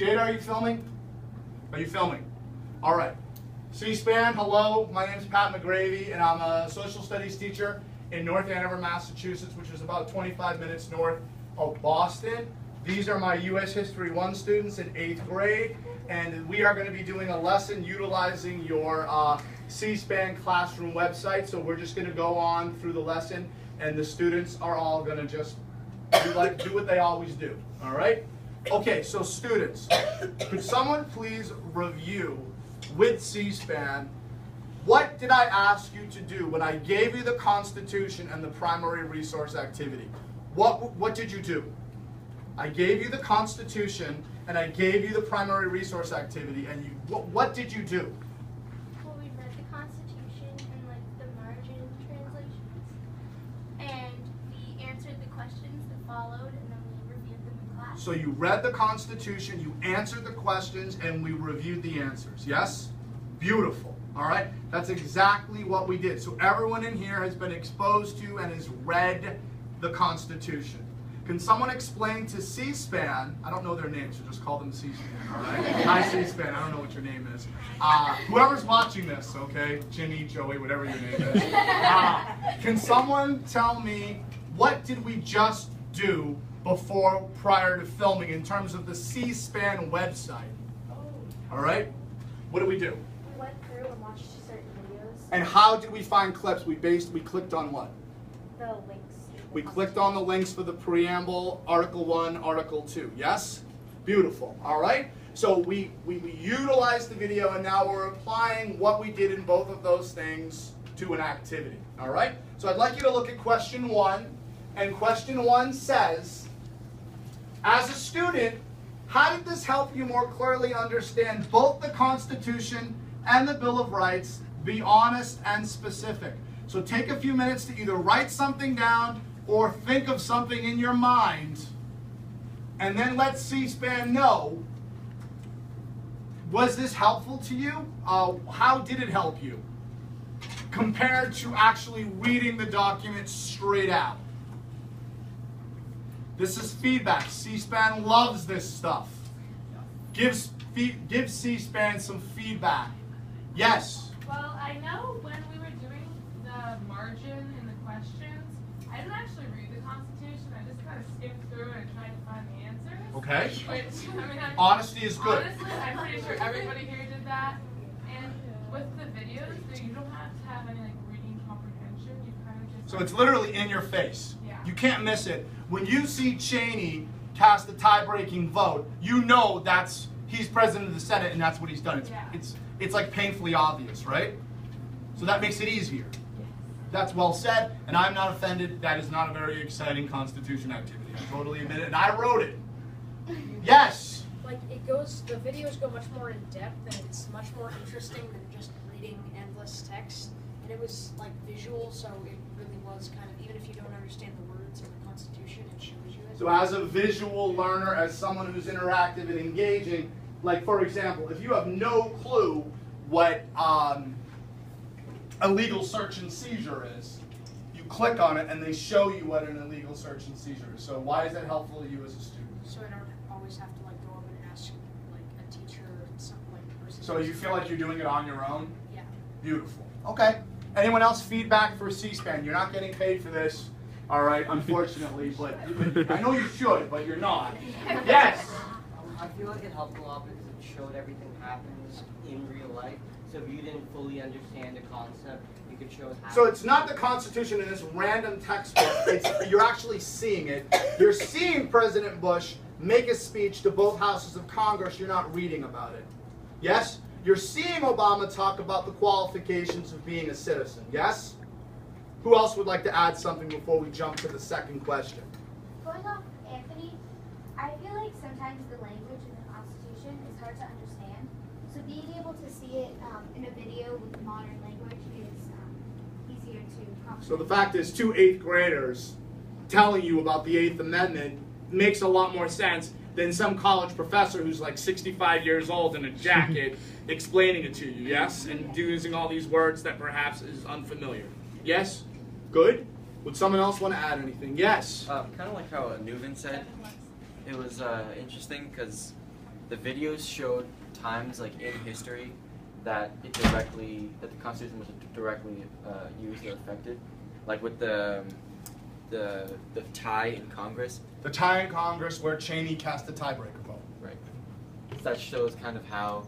Jade, are you filming? Are you filming? All right. C-SPAN, hello. My name is Pat McGravy, and I'm a social studies teacher in North Andover, Massachusetts, which is about 25 minutes north of Boston. These are my U.S. History 1 students in 8th grade, and we are going to be doing a lesson utilizing your C-SPAN classroom website. So we're just going to go on through the lesson, and the students are all going to just do what they always do. All right? Okay, so students, could someone please review with C-SPAN, what did I ask you to do when I gave you the Constitution and the primary resource activity? What did you do? I gave you the Constitution and I gave you the primary resource activity, and what did you do? Well, we read the Constitution and like the margin translations, and we answered the questions that followed, and then we reviewed them in class. So you read the Constitution, you answered the questions, and we reviewed the answers, yes? Beautiful, all right? That's exactly what we did. So everyone in here has been exposed to and has read the Constitution. Can someone explain to C-SPAN, I don't know their names, so just call them C-SPAN, all right? Hi, C-SPAN, I don't know what your name is. Whoever's watching this, okay? Jimmy, Joey, whatever your name is. Can someone tell me, what did we just do prior to filming in terms of the C-SPAN website? All right? What did we do? We went through and watched certain videos. And how did we find clips? We clicked on what? The links. We clicked on the links for the preamble, Article 1, Article 2. Yes? Beautiful. All right? So we utilized the video, and now we're applying what we did in both of those things to an activity. All right? So I'd like you to look at question 1. And question 1 says, as a student, how did this help you more clearly understand both the Constitution and the Bill of Rights? Be honest and specific. So take a few minutes to either write something down or think of something in your mind, and then let C-SPAN know, was this helpful to you? How did it help you compared to actually reading the document straight out? This is feedback. C-SPAN loves this stuff. Give C-SPAN some feedback. Yes? Well, I know when we were doing the margin and the questions, I didn't actually read the Constitution. I just kind of skimmed through and tried to find the answers. Okay. Which, I mean, Honesty is good. Honestly, I'm pretty sure everybody here did that. And with the videos, you don't have to have any like reading comprehension. You kind of just. So it's literally in your face. Yeah. You can't miss it. When you see Cheney cast a tie-breaking vote, you know he's president of the Senate and that's what he's done. It's like painfully obvious, right? So that makes it easier. That's well said, and I'm not offended. That is not a very exciting Constitution activity. I totally admit it, and I wrote it. Yes? Like, the videos go much more in depth, and it's much more interesting than just reading endless text. And it was, like, visual, so it really was kind of, even if you don't understand the words of the Constitution, it shows you it. So as a visual learner, as someone who's interactive and engaging, like, for example, if you have no clue what illegal search and seizure is, you click on it and they show you what an illegal search and seizure is. So why is that helpful to you as a student? So I don't always have to, like, go up and ask, like, a teacher or something, like, a person. So you feel like you're doing it on your own? Yeah. Beautiful. Okay. Anyone else feedback for C-SPAN? You're not getting paid for this, all right, unfortunately, but I know you should, but you're not. Yes? I feel like it helped a lot because it showed everything happens in real life. So if you didn't fully understand the concept, you could show it happens. So it's not the Constitution in this random textbook. You're actually seeing it. You're seeing President Bush make a speech to both houses of Congress. You're not reading about it. Yes? You're seeing Obama talk about the qualifications of being a citizen. Yes? Who else would like to add something before we jump to the second question? Going off Anthony, I feel like sometimes the language in the Constitution is hard to understand. So being able to see it in a video with modern language is easier to comprehend. So the fact is, 2 8th graders telling you about the 8th Amendment makes a lot more sense than some college professor who's like 65 years old in a jacket explaining it to you, yes? And using all these words that perhaps is unfamiliar. Yes? Good? Would someone else want to add anything? Yes? Kind of like how Newman said, it was interesting because the videos showed times like in history that the Constitution was directly used or affected, like with the tie in Congress. The tie in Congress where Cheney cast a tiebreaker vote. Right. That shows kind of how,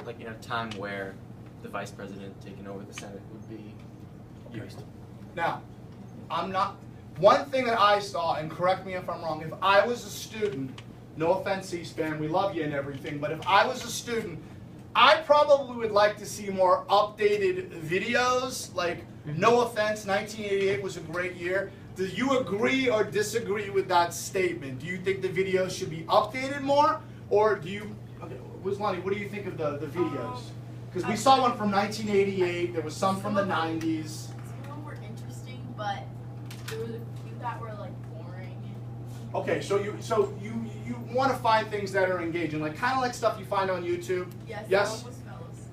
like in a time where the vice president taking over the Senate would be used. Now, one thing that I saw, and correct me if I'm wrong, if I was a student, no offense C-SPAN, we love you and everything, but if I was a student, I probably would like to see more updated videos, like, no offense, 1988 was a great year. Do you agree or disagree with that statement? Do you think the videos should be updated more, or do you, okay, Wizlani, what do you think of the videos? Because we saw one from 1988, there was some from the 90s. Some of them were interesting, but there was a few that were like boring. Okay, so you want to find things that are engaging, like kind of like stuff you find on YouTube. Yes. Yes. That one was fellas.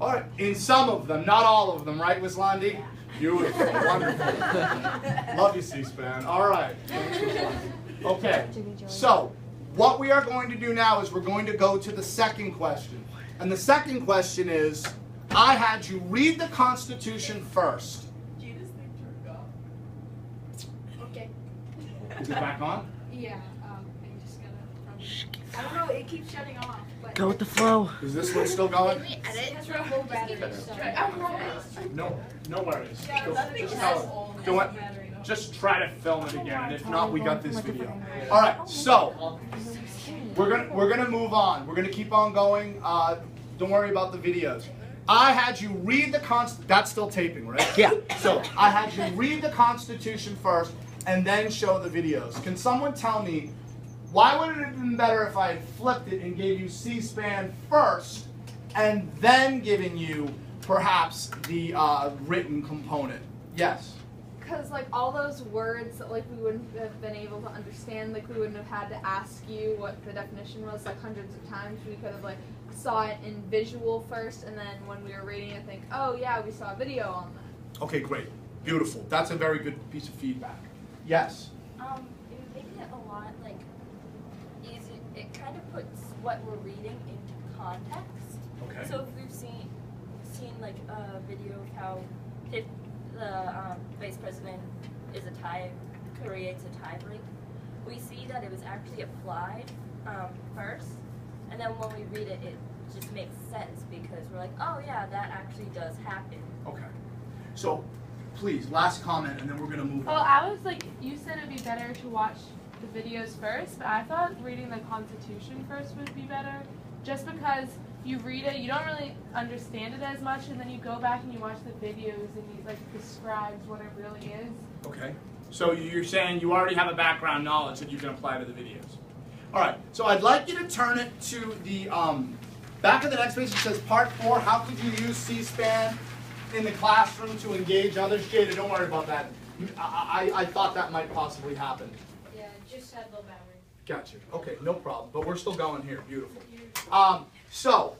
All right, in some of them, not all of them, right, Wizlandi? Yeah. Beautiful, wonderful. Love you, C-SPAN. All right. Okay, so what we are going to do now is we're going to go to the second question. And the second question is, I had you read the Constitution first. Gina's picture go. Okay. Is it back on? Yeah, I just gotta, I don't know, it keeps shutting off, but. Go with the flow. Is this one still going? It has low battery, so. No worries. Yeah, Just- that just thing tell is us. old. Don't want- Just try to film it again, and if not, we got this video. All right, so we're gonna move on. We're gonna keep on going. Don't worry about the videos. I had you read the That's still taping, right? Yeah. So I had you read the Constitution first, and then show the videos. Can someone tell me why would it have been better if I had flipped it and gave you C-SPAN first, and then given you perhaps the written component? Yes. Because like all those words that like we wouldn't have been able to understand, like we wouldn't have had to ask you what the definition was like hundreds of times. We could have like saw it in visual first, and then when we were reading it, think, oh yeah, we saw a video on that. Okay, great. Beautiful. That's a very good piece of feedback. Yes. It would make it a lot like easy. It kind of puts what we're reading into context. Okay. So if we've seen like a video of how if the vice president creates a tie break, we see that it was actually applied first, and then when we read it, it just makes sense because we're like, oh yeah, that actually does happen. Okay. So, please, last comment, and then we're gonna move Well, on. I was like, you said it'd be better to watch the videos first, but I thought reading the Constitution first would be better, just because you read it, you don't really understand it as much, and then you go back and you watch the videos and it like describes what it really is. Okay. So you're saying you already have a background knowledge that you can apply to the videos. All right. So I'd like you to turn it to the back of the next page. It says Part 4. How could you use C-SPAN in the classroom to engage others? Jada, don't worry about that. I thought that might possibly happen. Yeah, it just had low battery. Gotcha. Okay, no problem. But we're still going here. Beautiful. So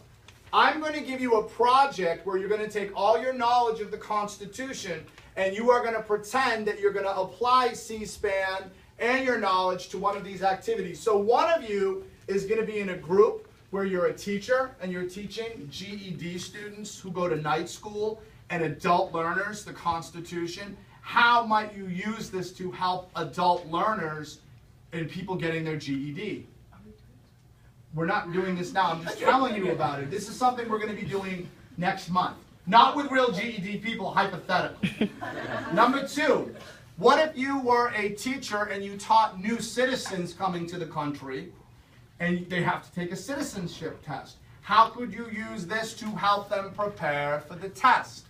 I'm going to give you a project where you're going to take all your knowledge of the Constitution and you are going to pretend that you're going to apply C-SPAN and your knowledge to one of these activities. So one of you is going to be in a group where you're a teacher and you're teaching GED students who go to night school and adult learners the Constitution. How might you use this to help adult learners and people getting their GED? We're not doing this now. I'm just telling you about it. This is something we're going to be doing next month. Not with real GED people, hypothetically. Number 2, what if you were a teacher and you taught new citizens coming to the country and they have to take a citizenship test? How could you use this to help them prepare for the test?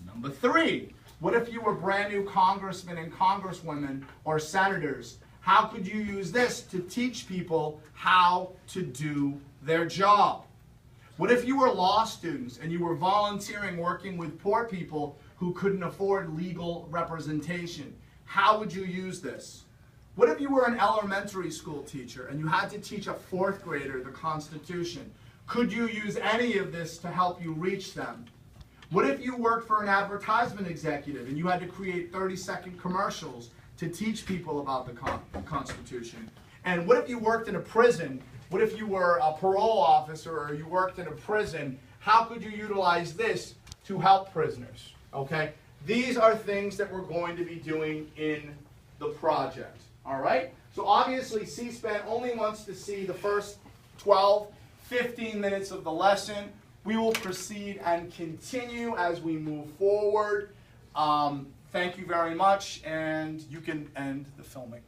Number 3, what if you were brand new congressmen and congresswomen or senators? How could you use this to teach people how to do their job? What if you were law students and you were volunteering working with poor people who couldn't afford legal representation? How would you use this? What if you were an elementary school teacher and you had to teach a 4th grader the Constitution? Could you use any of this to help you reach them? What if you worked for an advertisement executive and you had to create 30-second commercials to teach people about the Constitution? And what if you worked in a prison What if you were a parole officer or you worked in a prison? How could you utilize this to help prisoners? Okay? These are things that we're going to be doing in the project. All right? So obviously C-SPAN only wants to see the first 12, 15 minutes of the lesson. We will proceed and continue as we move forward. Thank you very much, and you can end the filming.